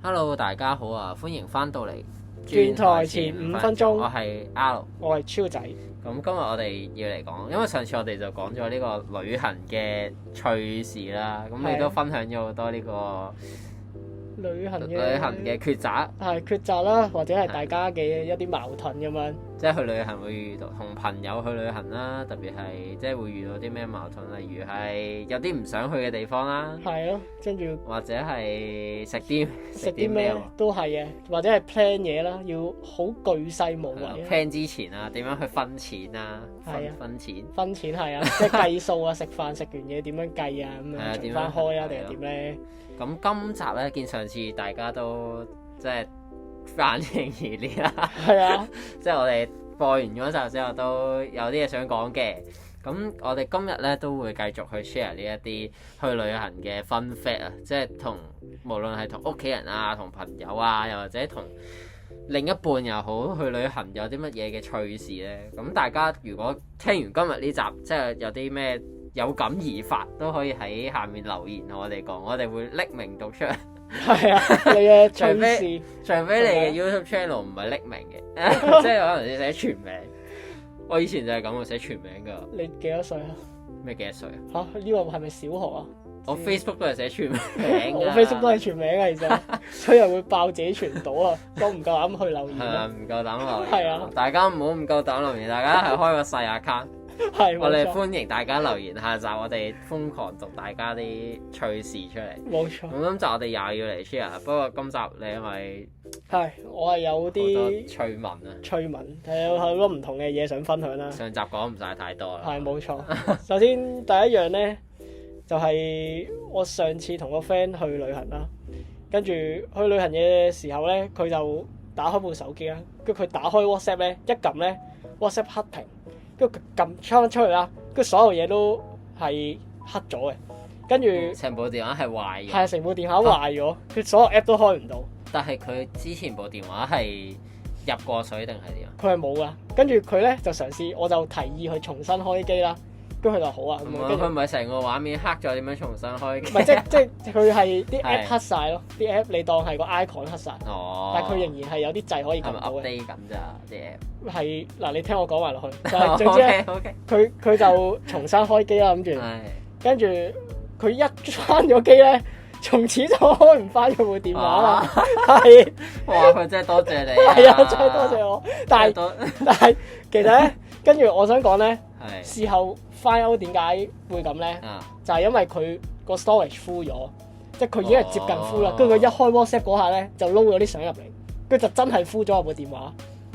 Hello，大家好啊！歡迎翻到嚟轉台前5分鐘，我係 R，我係超仔。咁今日我哋要嚟講，因為上次我哋就講咗呢個旅行嘅趣事啦，咁你都分享咗好多呢個旅行嘅抉擇，係抉擇啦，或者係大家嘅一啲矛盾咁樣。即係去旅行會遇到同朋友去旅行啦，特別係即係會遇到啲咩矛盾，例如係有啲唔想去嘅地方啦，係咯，跟住或者係食啲咩都係嘅，或者係 plan 嘢啦，要好巨細無遺。plan 之前啊，點樣去分錢啊？係啊，分錢係啊，即係計數啊，食飯食完嘢點樣計啊？咁樣除翻開啊，定係點咧？咁今集咧，見上次大家都即係反應熱烈啦，係啊，即係我哋播完嗰集之後都有啲嘢想講嘅。咁我哋今日咧都會繼續去 share 呢一啲去旅行嘅 fun fact 啊，即係無論係同屋企人啊、同朋友啊，又或者同另一半又好，去旅行有啲乜嘢嘅趣事咧。咁大家如果聽完今日呢集，即係有啲咩有感而發，都可以喺下面留言同我哋講，我哋會匿名讀出嚟。係啊，你嘅趣事，除非你嘅 YouTube channel 唔係匿名嘅，即係可能你寫全名。我以前就係咁，我寫全名㗎。你幾多歲啊？咩幾多歲啊？嚇，呢個係咪小學啊？我 Facebook 都係寫全名我 Facebook 都係全名啊，其實所以又會爆自己傳到啊，都唔夠膽去留言。係啊，唔夠膽留言。係啊，大家唔好唔夠膽留言，大家係開個細 account。係，我哋歡迎大家留言，下集我哋瘋狂讀大家啲趣事出嚟。冇錯。咁今集我哋又要嚟 share，不過今集你係咪係我係有啲趣聞啊？趣聞係有好多唔同嘅嘢想分享啦。上集講唔晒太多啦。係冇錯。首先第一樣咧，就係我上次同個 friend 去旅行啦，跟住去旅行嘅時候咧，佢就打開部手機啦，跟住佢打開 WhatsApp 咧，一撳咧 WhatsApp 黑屏。跟住撳出去啦，跟住所有嘢都係黑咗嘅，跟住成部電話係壞嘅，係成部電話壞咗，佢所有 app 都開唔到。但係佢之前部電話係入過水定係點啊？佢係冇噶，跟住佢咧就嘗試，我就提議佢重新開機啦。跟住佢就好啊，咁佢唔係成個畫面黑咗，點樣重新開機？唔係即係佢係啲 app 黑晒咯，啲 app 你當係個 icon 黑晒，但係佢仍然係有啲掣可以撳到嘅。update 緊咋啲 app？係嗱，你聽我講埋落去，就係總之咧，佢就重新開機啦，諗住，跟住佢一關咗機咧，從此就開唔翻佢部電話啦。係，哇！佢真係多謝你。係啊，真係多謝我。但係其實咧，跟住我想講咧，事後 find out 點解會咁咧？就係因為佢個 storage full 咗，即係佢已經係接近 full 啦。跟住佢一開 WhatsApp 嗰下咧，就撈咗啲相入嚟，跟住就真係 full 咗我部電話。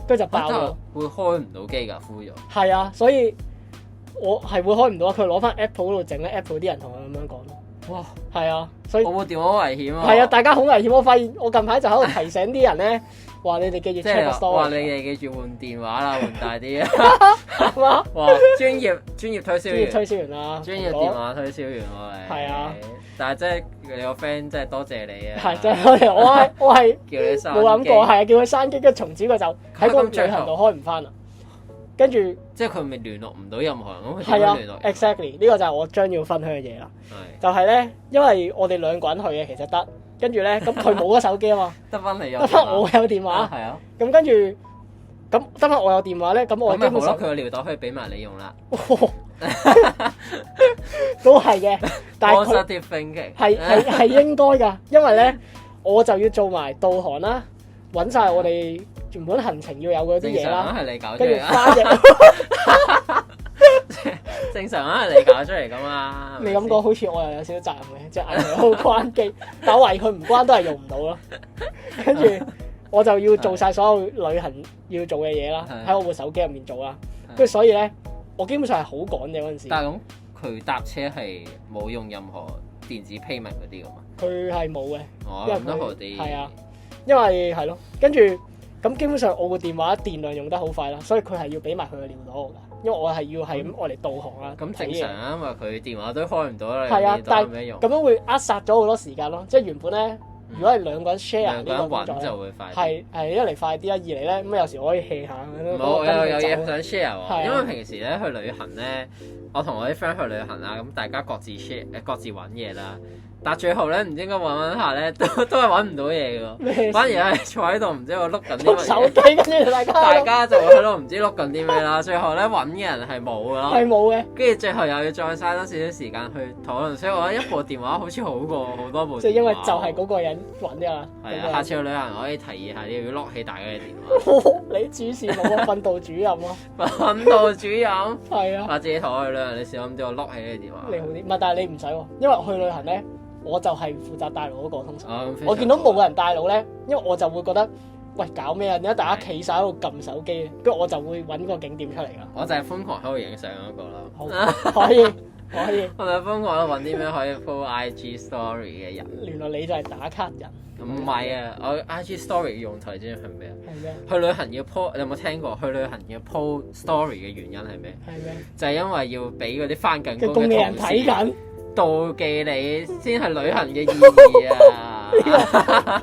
跟住就爆咗，會開唔到機㗎，full 咗。係啊，所以我係會開唔到啊！佢攞翻 Apple 嗰度整咧 ，Apple 啲人同我咁樣講咯。哇，係啊，所以我部電話好危險啊！係啊，大家好危險！我發現我近排就喺度提醒啲人咧，話你哋記住 check 個 storage。話你哋記住換電話啦，換大啲啊！係嘛？哇，專業推銷員啦，專業電話推銷員我係。係啊，但係即係你個 friend 真係多謝你啊！係真係，我係叫你刪，冇諗過，係啊，叫佢刪機，跟住從此佢就喺個旅行度開唔翻啦。跟住即係佢咪聯絡唔到任何人咯？係啊 ，exactly 呢個就係我將要分享嘅嘢啦。就係咧，因為我哋兩個人去嘅，其實得。跟住咧，咁佢冇咗手機啊嘛，得翻你有，得翻我有電話。係啊。咁跟住，咁得翻我有電話咧，咁我基本上佢個尿袋可以俾埋你用啦。都係嘅，但係佢係應該㗎，因為咧我就要做埋導航啦，揾晒我哋原本行程要有嗰啲嘢啦，跟住翻譯。正常啊，係你搞出嚟㗎嘛。你咁講好似我又有少少責任嘅，即係嗌佢好關機，但我懷疑佢唔關都係用唔到咯。跟住我就要做晒所有旅行要做嘅嘢啦，喺我部手機入面做啦。跟住所以咧，我基本上係好趕嘅嗰陣時。但係咁，佢搭車係冇用任何電子 payment 嗰啲㗎嘛？佢係冇嘅，因為佢係啊，因為係咯，跟住咁基本上我個電話電量用得好快啦，所以佢係要俾埋佢嘅尿袋我㗎。因為我係要係咁愛嚟導航啊，咁正常啊，因為佢電話都開唔到啦。係啊，但係咁樣會扼殺咗好多時間咯。即係原本咧，如果係兩個人 share 呢個工作就會快。係一嚟快啲啦，二嚟咧咁有時我可以 hea 下。我有嘢想 share 喎，因為平時咧去旅行咧，我同我啲 friend 去旅行啦，咁大家各自 share 各自揾嘢啦。但最後咧唔知點解揾下咧都係揾唔到嘢嘅咩喎，反而係坐喺度唔知我碌緊啲碌乜嘢，手機，跟住大家就喺度唔知碌緊啲咩啦。最後咧揾嘅人係冇嘅咯，係冇嘅，跟住最後又要再嘥多少少時間去討論，所以我覺得一部電話好似好過好多部電話。即係因為就係嗰個人揾㗎啦。係啊，下次去旅行我可以提議下，你要 lock 起大家嘅電話。你主事冇啊，訓導主任咯。訓導主任，係啊，或者同我去旅行，你試下唔知我 lock 起你電話。你好啲，唔係，但係你唔使喎，因為去旅行咧，我就係負責帶路嗰個通常。哦我見到冇人帶路咧，因為我就會覺得，喂，搞咩啊？點解大家企晒喺度撳手機？跟住我就會揾個景點出嚟㗎。我就係瘋狂喺度影相嗰個啦。好，可以，可以。我就瘋狂喺度揾啲咩可以 po IG story 嘅人。原來你就係打卡人。唔係啊，我 IG story 嘅用途知唔知係咩啊？係咩？去旅行要 po，你有冇聽過？去旅行要 po story 嘅原因係咩？係咩？就係因為要俾嗰啲翻緊工嘅工嘅人嘅同睇緊。事妒忌你，先係旅行嘅意義啊！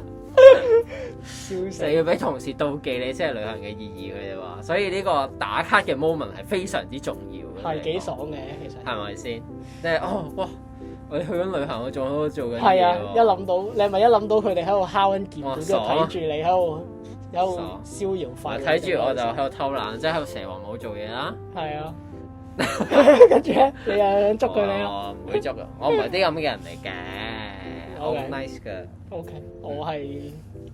笑死！你要俾同事妒忌你先係旅行嘅意義，佢哋話，所以呢個打卡嘅 moment 係非常之重要嘅。係幾爽嘅，其實。係咪先？即係哦，哇！我哋去緊旅行，我仲喺度做緊嘢係啊，喎一諗到你係咪一諗到佢哋喺度敲緊鍵盤，跟住爽睇住你喺度逍遙快活，睇住我就喺度偷懶，即係喺度蛇王冇做嘢啦。係啊，跟住咧你又想捉佢你咯我唔會捉㗎，我唔係啲咁嘅人嚟嘅，我好 OK nice 㗎。 ？OK，我係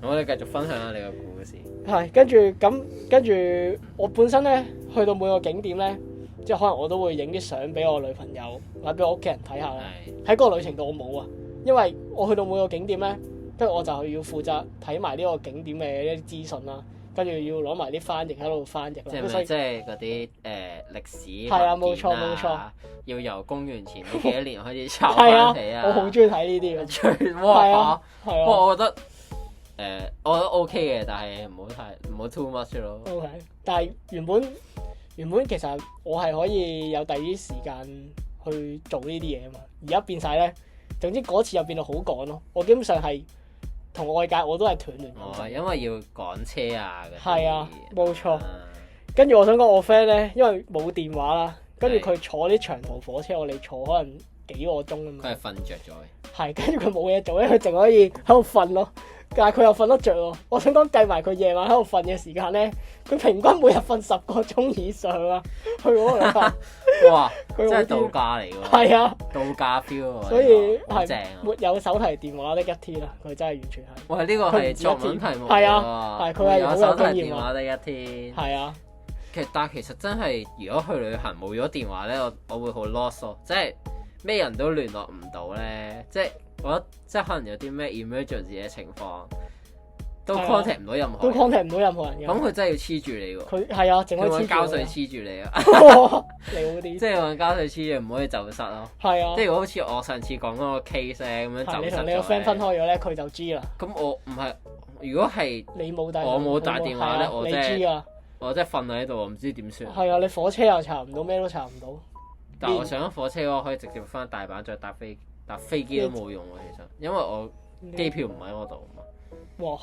我哋繼續分享下你個故事。係跟住我本身咧去到每個景點咧，即係可能我都會影啲相俾我女朋友或者俾我屋企人睇下啦。係喺嗰個旅程度我冇啊，因為我去到每個景點咧，跟住我就要負責睇埋呢個景點嘅一啲資訊啦，跟住要攞埋啲翻譯喺度翻譯啦。即係咁所以咩？即係嗰啲歷史係啊文件冇錯冇錯要由公元前幾多年開始抄係啊翻起啊！我好中意睇呢啲嘅。最係哇啊！不係啊過我覺得我覺得 OK 嘅，但係唔好 too much 咯。 ，OK。但係原本其實我係可以有第二啲時間去做呢啲嘢啊嘛。而家變晒咧，總之嗰次又變到好趕咯。我基本上係同外界我都係斷聯哦，因為要趕車啊嗰啲。係啊，冇錯。啊跟住我想講我 friend 咧，因為冇電話啦，跟住佢坐啲長途火車，我哋坐可能幾個鐘啊嘛。佢係瞓着咗嘅。係，跟住佢冇嘢做咧，佢淨可以喺度瞓咯。但係佢又瞓得着喎。我想講計埋佢夜晚喺度瞓嘅時間咧，佢平均每日瞓10個鐘以上啊！去嗰個旅行，哇！佢好癲真係度假嚟喎。係啊，度假 feel 喎。所以係好正啊！沒有手提電話的一天啊！佢真係完全係。喂，呢個係作文題目係啊喎係佢係好有手提經驗啊電話的一天。係啊，但係其實真係，如果去旅行冇咗電話咧，我會好 lost 咯，即係咩人都聯絡唔到咧，即係我覺得即係可能有啲咩 emergency 嘅情況，都 contact 唔到任何都人。 contact 唔到任何人嘅。咁佢真係要黐住你喎，佢係啊，淨可以佢揾黐住我膠水黐住你啊，你好啲。即係揾膠水黐住，唔可以走失咯。係啊即係，如果好似我上次講嗰個 case 咧咁樣走失係你同你個咗 friend 分咧，開咗咧，佢就知啦。咁我唔係，如果係你冇帶，我冇帶電話咧係啊你我真係知啊。我真係瞓喺度，我唔知點算。係啊，你火車又查唔到，咩都查唔到。但係我上咗火車嘅話，可以直接翻大阪再搭飛機都冇用喎，其實，因為我機票唔喺我度嘛，哇！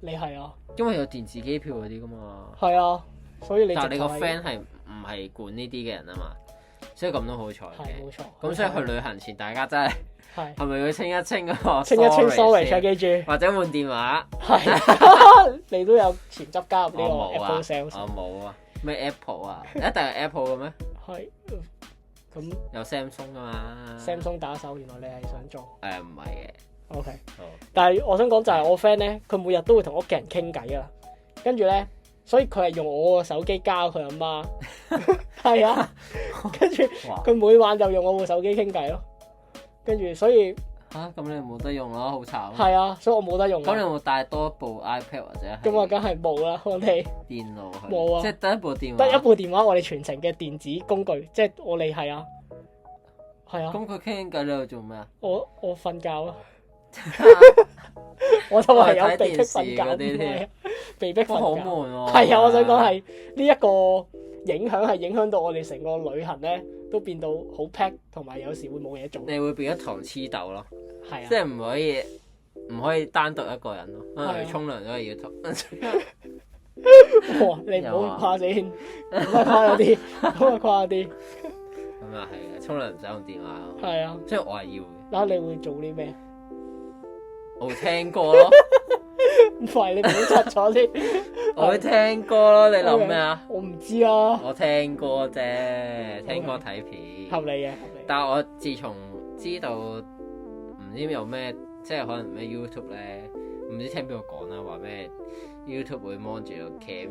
你係啊，因為有電子機票嗰啲噶嘛。係啊，所以你但係你個直頭係 friend 係唔係管呢啲嘅人啊嘛，所以咁都好彩係嘅。冇錯。咁所以去旅行前，大家真係係係咪要清一清嗰個清一清 storage 先記住。或者換電話？係你都有潛質加入呢個我冇 Apple 啊， Sales。我冇啊。咩 Apple 啊？一定係 Apple 嘅咩？係咁有 Samsung 噶嘛 Samsung 打手，原來你係想做唔係嘅。 OK。好但係我想講就係我 friend 咧，佢每日都會同屋企人傾偈啊，跟住咧，所以佢係用我個手機交佢阿媽，係啊，跟住哇佢每晚就用我部手機傾偈咯，跟住所以嚇咁你冇得用咯，好慘。係啊，所以我冇得用啊。咁你有冇帶多一部 iPad 或者係咁啊，梗係冇啦，我哋電腦去？冇啊即係得一部電話。得一部電話，我哋全程嘅電子工具，即係我哋係啊，係啊，咁佢傾偈你喺度做咩啊？我瞓覺咯，我就係有被逼瞓覺睇電視嗰啲添係啊被逼哇好瞓覺。悶喎。係啊，我想講係呢一個影響係影響到我哋成個旅行咧，都變到好 pack，同埋有時會冇嘢做。你會變咗糖黐豆咯，係啊即，係唔可以單獨一個人咯，可係啊能沖涼都係要同。哇！你唔好誇先，咁啊誇咗啲，咁啊誇咗啲，咁啊係嘅，沖涼唔使用電話咯。係啊，即係我係要嘅，嗱，你會做啲咩？我會聽歌咯，唔係你唔好出咗先。我會聽歌咯。你諗咩啊？我唔知啊。我聽歌啫，聽歌睇片。合理嘅，合理。但係我自從知道唔知有咩，即係可能咩 YouTube 咧，唔知聽邊個講啦，話咩 YouTube 會 mon 住個 cam，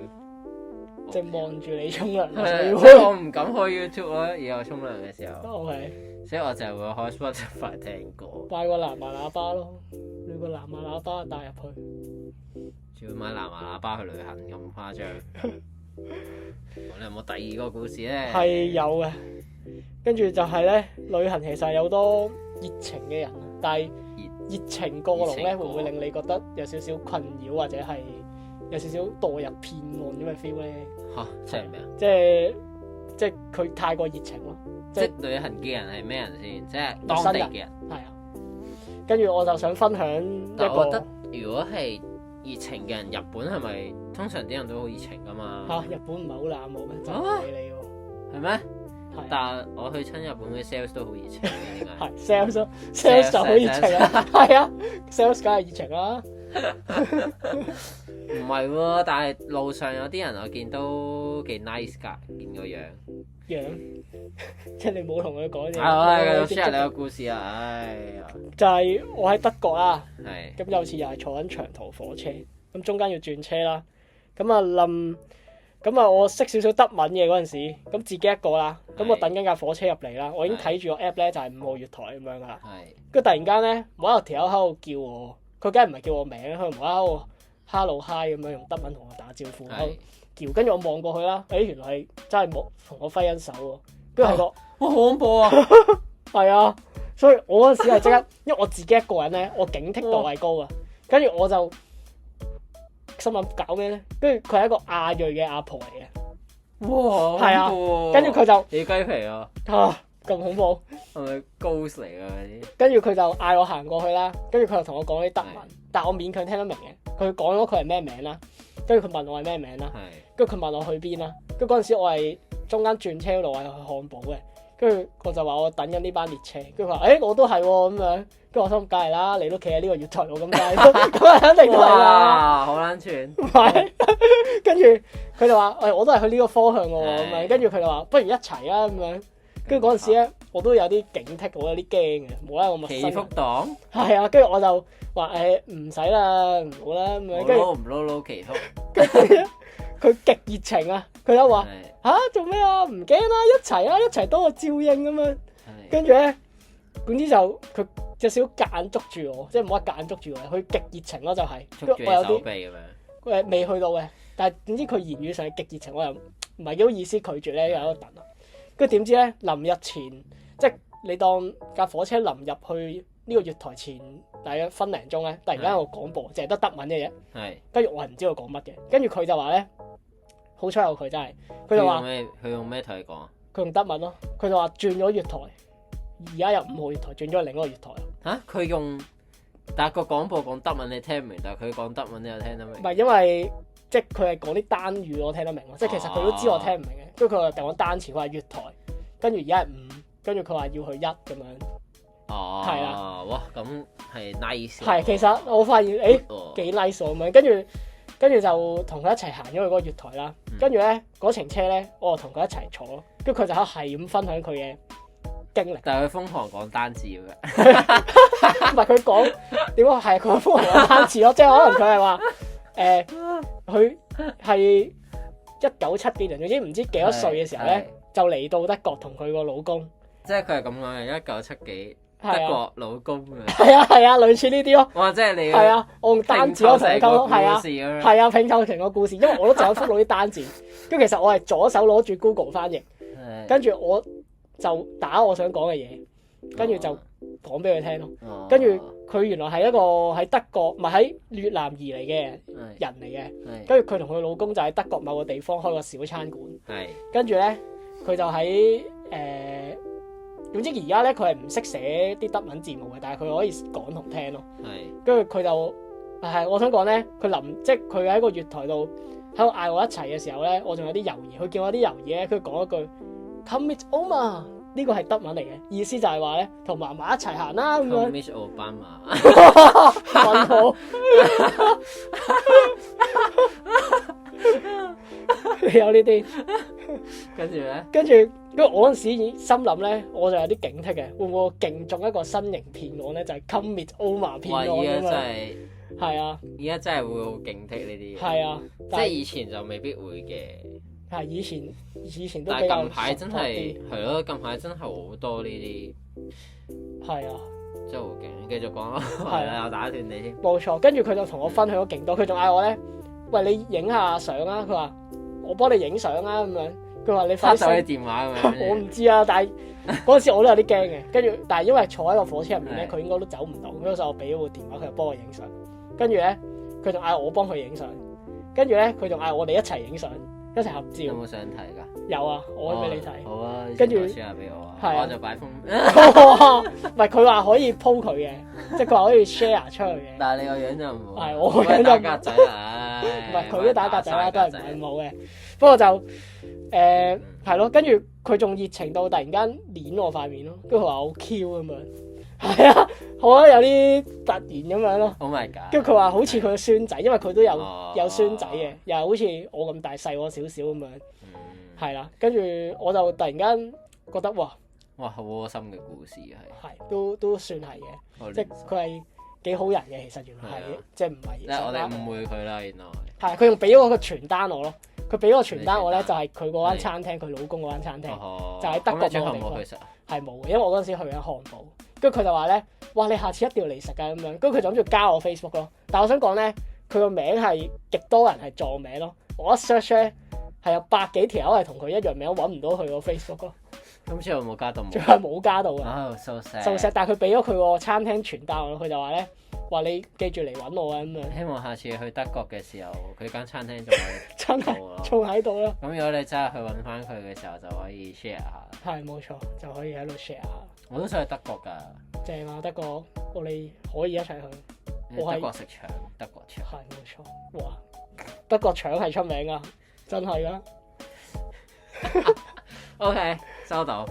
即係望住你沖涼。即係我唔敢開 YouTube 咯，以後沖涼嘅時候。OK。所以我就會開 Spotify 聽歌。買個藍牙喇叭咯，你個藍牙喇叭帶入去。仲要買藍牙喇叭去旅行咁誇張？你有冇第二個故事咧？係有嘅，跟住就係咧，旅行其實有好多熱情嘅人，但係熱情過濃咧，會唔會令你覺得有少少困擾，或者係有少少墮入騙案咁嘅 feel 咧？嚇，即係咩啊？即係佢太過熱情咯。即係旅行嘅人係咩人先？即係當地嘅人。係啊。跟住我就想分享一個。我覺得如果係熱情嘅人，日本係咪通常啲人都好熱情噶嘛？嚇，日本唔係好冷漠咩？就唔理你喎。係咩？係。但係我去親日本嘅 sales 都好熱情嘅，點解？係 sales 就好熱情啊！係啊，sales 梗係熱情啦。唔係喎，但係路上有啲人我見都幾 nice 㗎，見個樣。即係你冇同佢講嘢。係，繼續 share 你個故事啊！唉呀，就係我喺德國啦。係。咁有次又係坐緊長途火車，咁中間要轉車啦。咁啊我識少少德文嘅嗰陣時，咁自己一個啦。咁我等緊架火車入嚟啦，我已經睇住個 app 咧就係5號月台咁樣噶啦。係。跟住突然間咧，無啦啦條友喺度叫我，佢梗係唔係叫我名，佢無啦啦 hello hi 咁樣用德文同我打招呼，叫。跟住我望過去啦，原來係真係冇同我揮緊手喎。跟住係個，哇好恐怖啊！係啊，所以我嗰陣時係即刻，因為我自己一個人咧，我警惕度係高啊。跟住我就心諗搞咩咧？跟住佢係一個亞裔嘅阿婆嚟嘅。哇！係啊，跟住佢就起雞皮啊！咁恐怖，係咪 ghost 嚟㗎嗰啲？跟住佢就嗌我行過去啦，跟住佢就同我講啲德文，但係我勉強聽得明嘅。佢講咗佢係咩名啦，跟住佢問我係咩名啦，跟住佢問我去邊啦。跟住嗰陣時我係中間轉車嗰度係去漢堡嘅，跟住我就話我等緊呢班列車，跟住佢話我都係喎咁樣，跟住我心梗係啦，你都企喺呢個月台度咁解，咁啊肯定係啦，好撚串，係，跟住佢就話我都係去呢個方向嘅喎咁樣，跟住佢就話不如一齊啊咁樣，跟住嗰陣時咧我都有啲警惕，我有啲驚嘅，冇啦我陌生人，祈福黨，係啊，跟住我就話唔使啦，唔好啦咁樣，跟住唔撈祈福，跟住佢極熱情啊，佢就話做咩啊？唔驚啦，一齊啊，一齊多個照應咁樣。跟住咧，總之就佢有少少夾硬捉住我，即係冇得夾硬捉住我，佢極熱情咯就係。捉住你手臂咁樣。未去到嘅，但係點知佢言語上係極熱情，我又唔係幾好意思拒絕咧，又喺度等啦。跟住點知咧，臨日前即係你當架火車臨入去呢個月台前大約分零鐘咧，突然間有個廣播，淨係得德文嘅啫。係。跟住我係唔知佢講乜嘅，跟住佢就話咧。好彩有佢真係，佢就話佢用咩同你講啊？佢用德文咯，佢就話轉咗月台，而家由5號月台轉咗另一個月台。嚇！佢用，但係個廣播講德文你聽唔明，但係佢講德文你又聽得明。唔係因為即係佢係講啲單語我聽得明咯，即係其實佢都知我聽唔明嘅。跟住佢話講單詞，佢話月台，跟住而家係5，跟住佢話要去1咁樣。哦，係啦，哇！咁係 nice。係，其實我發現幾 nice 咁樣，跟住就同佢一齊行咗去嗰個月台啦。跟住咧嗰程車咧，我就同佢一齊坐咯。跟住佢就係咁分享佢嘅經歷。但係佢瘋狂講單字嘅，唔係佢講點講係佢瘋狂講單字咯。即係可能佢係話佢係1970幾年，總之唔知幾多歲嘅時候咧，就嚟到德國同佢個老公。即係佢係咁講嘅，1970幾。德國老公嘅，係啊，類似呢啲咯。哇！即係你係啊，我用單字咯成個溝，係啊，拼湊成個故事。因為我都就有覆到啲單字，跟住其實我係左手攞住 Google 翻譯，跟住我就打我想講嘅嘢，跟住就講俾佢聽咯。跟住佢原來係一個喺德國，唔係喺越南移嚟嘅人嚟嘅。跟住佢同佢老公就喺德國某個地方開個小餐館。跟住咧，佢就喺總之而家咧，佢係唔識寫啲德文字母嘅，但係佢可以講同聽咯。跟住佢就我想講咧，即係佢喺個月台度喺度嗌我一齊嘅時候咧，我仲有啲猶豫。佢叫我啲猶豫咧，佢講一句 Come with Oma，呢個係德文嚟嘅，意思就係話咧同嫲嫲一齊行啦咁樣。Miss Obama 問號。有呢啲，跟住咧，因為我嗰陣時已經心諗咧，我就有啲警惕嘅，會唔會我勁中一個新型騙案咧？就係 Come Meet Oma 騙哇！依家真案咁樣。係，係啊，依家真係會好警惕呢啲嘢。係啊，即係以前就未必會嘅，係以前都但比較係近排真熟係啲係咯，近排真係好多呢啲，係啊，真係好勁。繼續講咯，係係啦，我打斷你添。冇錯。跟住佢就同我分享咗勁多，佢仲嗌我咧，喂，你影下相啊！佢話我幫你影相啊咁樣。佢話你快啲插手你 send 電話咁樣。我唔知啊，但係嗰陣時我都有啲驚嘅。跟住，但係因為坐喺個火車入面咧，係佢應該都走唔到，嗰時候我俾咗部電話佢，就幫我影相。跟住咧，佢仲嗌我幫佢影相。跟住咧，佢仲嗌我哋一齊影相，一齊合照。有冇想睇㗎？有啊，我可以俾你睇。好啊，跟住 share 下俾我係啊我就擺封。唔係佢話可以 po 佢嘅，即係佢話可以 share 出去嘅。但係你個樣就唔好。係我個樣就唔打格仔啦。唔係佢都打格仔啦，都係唔係冇嘅。不過就係咯，跟住佢仲熱情到突然間捏我塊面咯，跟住佢話好 Q 咁樣，係啊，我覺得有啲突然咁樣咯。 Oh my god！跟住佢話好似佢個孫仔，因為佢都哦有孫仔嘅，又係好似我咁大細我少少咁樣，嗯係啦。跟住我就突然間覺得哇，哇，好窩心嘅故事係。係都算係嘅，好即係佢係幾好人嘅，其實原來係係啊即係唔係即係我哋誤會佢啦，原來。係佢仲俾咗個傳單我咯，佢俾個傳單我咧咩傳單就係佢嗰間餐廳，佢老公嗰間餐廳。哦就喺德國咁你最後嗰個地方冇去食啊？係冇嘅，因為我嗰陣時去緊漢堡，跟住佢就話咧，哇！你下次一定要嚟食㗎咁樣，跟住佢就諗住加我 Facebook 咯。但係我想講咧，佢個名係極多人係撞名咯。我一 search 咧係有百幾條友係同佢一樣名，揾唔到佢個 Facebook 咯，咁最後冇加到冇。仲係冇加到嘅。哦，so sad。就石，但係佢俾咗佢個餐廳傳單我咯，佢就話咧，話你記住嚟揾我啊咁樣，希望下次去德國嘅時候，佢間餐廳仲真係喺度咯。仲喺度咯。咁如果你真係去揾翻佢嘅時候，就可以 share 下。係冇錯，就可以喺度 share 下，我都想去德國㗎，正啊！德國我哋可以一齊去。我係德國食腸，德國腸。係冇錯，哇！德國腸係出名噶，真係噶。 OK，收到。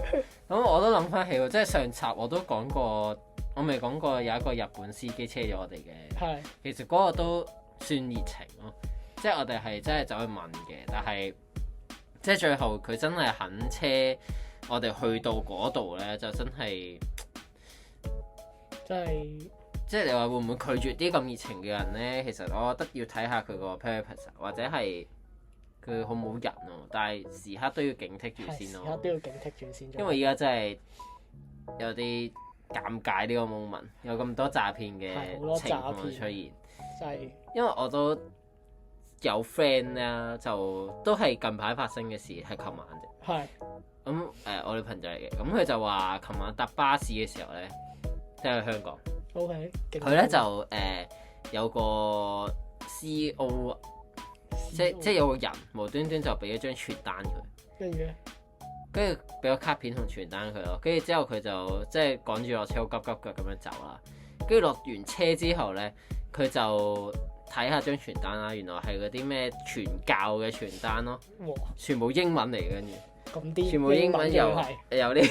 咁我都諗翻起喎，即係上集我都講過，我未講過有一個日本司機車咗我哋嘅。係其實嗰個都算熱情咯，即係我哋係真係走去問嘅，但係即係最後佢真係肯車我哋去到嗰度咧，就真係真係即係你話會唔會拒絕啲咁熱情嘅人咧？其實我覺得要睇下佢個 purpose，或者係佢好冇人咯，但係時刻都要警惕住先時刻咯。都要警惕住先。因為而家真係有啲尷尬呢個 moment，有咁多詐騙嘅係好多情況詐騙出現。真係因為我都有 friend 啦，就都係近排發生嘅事，係琴晚啫。係咁我女朋友嚟嘅，咁佢就話琴晚搭巴士嘅時候咧，即係去香港， OK。佢咧就有個 CEO，即係有個人無端端就俾咗張傳單佢，跟住咧，跟住俾個卡片同傳單佢咯，跟住之後佢就即係趕住落車，好急急腳咁樣走啦。跟住落完車之後咧，佢就睇下張傳單啦，原來係嗰啲咩傳教嘅傳單咯，哇全部英文嚟嘅，跟住咁啲全部英文由由呢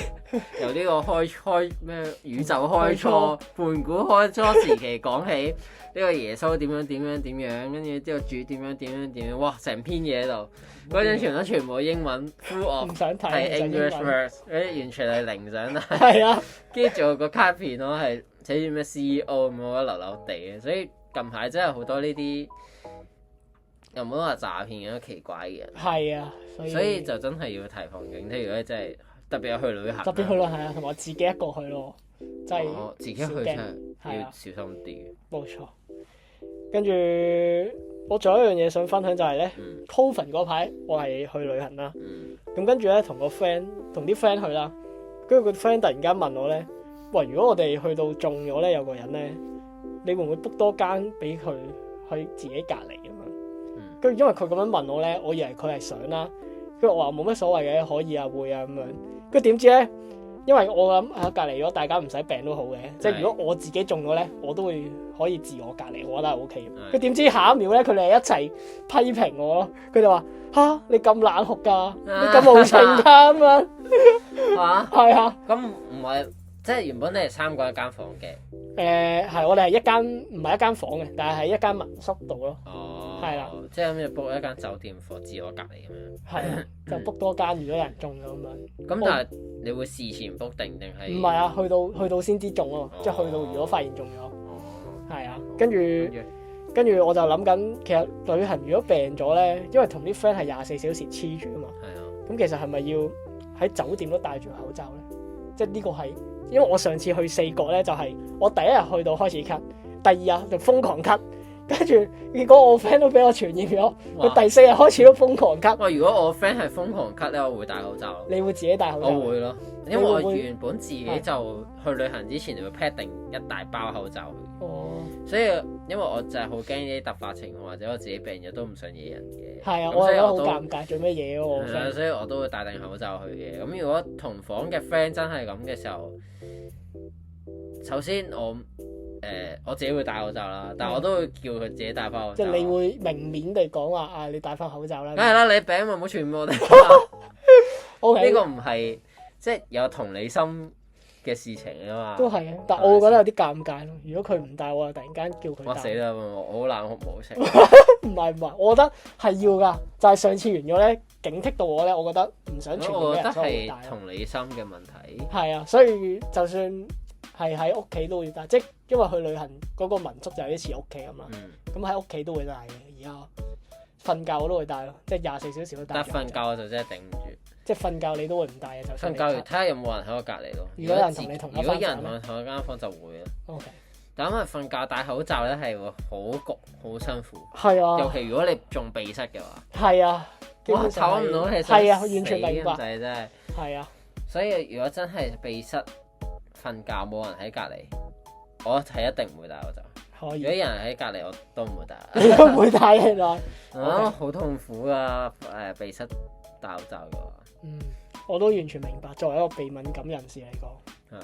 個開咩宇宙開初盤古開初時期講起，呢個耶穌點樣，跟住之後主點樣，哇！成篇嘢喺度，嗰張傳單全部英文 full of 唔想睇係唔想 English 英文 words，完全係零想睇。係啊，跟住仲有個卡片咯，係寫住咩 CEO 咁，我覺得流流地嘅，所以近排真係好多呢啲又唔好話詐騙嘅，都奇怪嘅人，係啊，所以就真係要提防警惕。如果真係特別有去旅行，特別去咯，係啊，同埋自己一個去咯，真係我自己去真係要小心啲。冇錯。跟住我仲有一樣嘢想分享就係咧，Covid 嗰排我係去旅行啦。咁跟住咧同啲 friend 去啦，跟住個 friend 突然間問我咧，喂，如果我哋去到中咗咧，有個人咧，你會唔會 book 多間俾佢去自己隔離咁樣？跟住因為佢咁樣問我咧，我以為佢係想啦，跟住我話冇乜所謂嘅，可以啊，會啊咁樣。跟住點知咧，因為我諗喺隔離，如果大家唔使病都好嘅，即係如果我自己中咗咧，我都會可以自我隔離，我覺得係 O K 嘅。佢點知下一秒咧，佢哋係一齊批評我咯，佢就話嚇你咁冷酷㗎，你咁無情㗎咁樣。嚇係啊，咁唔係即係原本你係3個一間房嘅。係我哋係一間唔係一間房嘅，但係喺一間民宿度咯。哦，係啦，即係諗住 book 一間酒店for自我隔離咁樣。係啊，就 book 多間，如果有人中咗咁樣。咁但係你會事前 book 定係？唔係啊，去到先知中咯，即係去到如果發現中咗，係啊，跟住我就諗緊，其實旅行如果病咗咧，因為同啲 friend 係24小時黐住啊嘛，係啊，咁其實係咪要喺酒店都戴住口罩咧？即係呢個係，因為我上次去4國咧，就係我第一日去到開始咳，第二日就瘋狂咳，跟住結果我 friend 都俾我傳染咗，佢第4日開始都瘋狂咳。哇！如果我 friend 係瘋狂咳咧，我會戴口罩。你會自己戴口罩？我會咯，因為我原本自己就去旅行之前就會 pack 定一大包口罩去。哦，所以因為我就係好驚呢啲突發情況，或者我自己病咗都唔想惹人嘅。係啊，我覺得好尷尬，做咩嘢咯？係啊，所以我都會戴定口罩去嘅。咁如果同房嘅 friend 真係咁嘅時候，首先我自己會戴口罩啦，但係我都會叫佢自己戴翻口罩。即係你會明面地講話啊，你戴翻口罩啦。梗係啦，你病咪唔好傳我哋。OK，呢個唔係即係有同理心嘅事情啊嘛。都係嘅，但我會覺得有啲尷尬咯。如果佢唔戴，我就突然間叫佢戴。我死啦！我好冷酷無情。唔係，我覺得係要㗎。就係上次完咗咧，警惕到我咧，我覺得唔想傳染我覺得俾人，所以係我戴。同理心嘅問題。係啊，所以就算係喺屋企都會戴，即係因為去旅行嗰個民宿就有啲似屋企咁啦。咁喺屋企都會戴嘅。而家瞓覺我都會戴咯，即係24小時都戴。但係瞓覺我就真係頂唔住。即係瞓覺你都會唔戴嘅，就瞓覺睇下有冇人喺我隔離咯。如果有人同你同一間房，如果有人同我同一間房就會啦。OK。但因為瞓覺戴口罩咧係會好焗好辛苦。係啊。尤其如果你仲鼻塞嘅話。係啊。哇！唞唔到氣，係啊，完全明白。就係真係。係啊。所以如果真係鼻塞瞓覺冇人喺隔離，我係一定唔會戴口罩。可以。如果有人喺隔離，我都唔會戴。你都唔會戴原來。好痛苦啊！鼻塞戴口罩嘅話。我都完全明白。作為一個鼻敏感人士嚟講。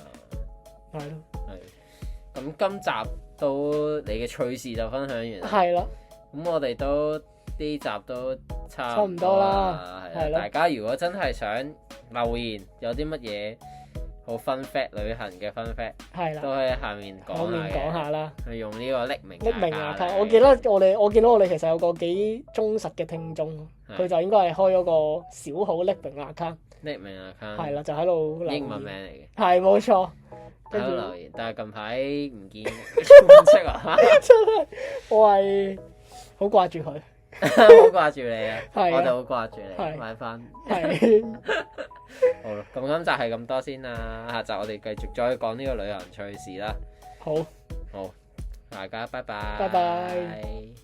係咯。係。咁今集都你嘅趣事就分享完啦。係啦。咁我哋都呢集都差唔多啦。係啦。大家如果真係想留言，有啲乜嘢好 fun fact 旅行嘅 fun fact，係啦，都喺下面講下啦。去用呢個匿名牙卡。我見到我哋其實有個幾忠實嘅聽眾，佢就應該係開咗個小號匿名牙卡。匿名牙卡。係啦，就喺度留言。英文名嚟嘅。係冇錯。喺度留言，但係近排唔見唔識啊！真係，我係好掛住佢。好掛住你啊！我哋好掛住你，買翻。係。好啦，咁今集係咁多先啦，下集我哋繼續再講呢個旅行趣事啦。好，大家拜拜。拜拜。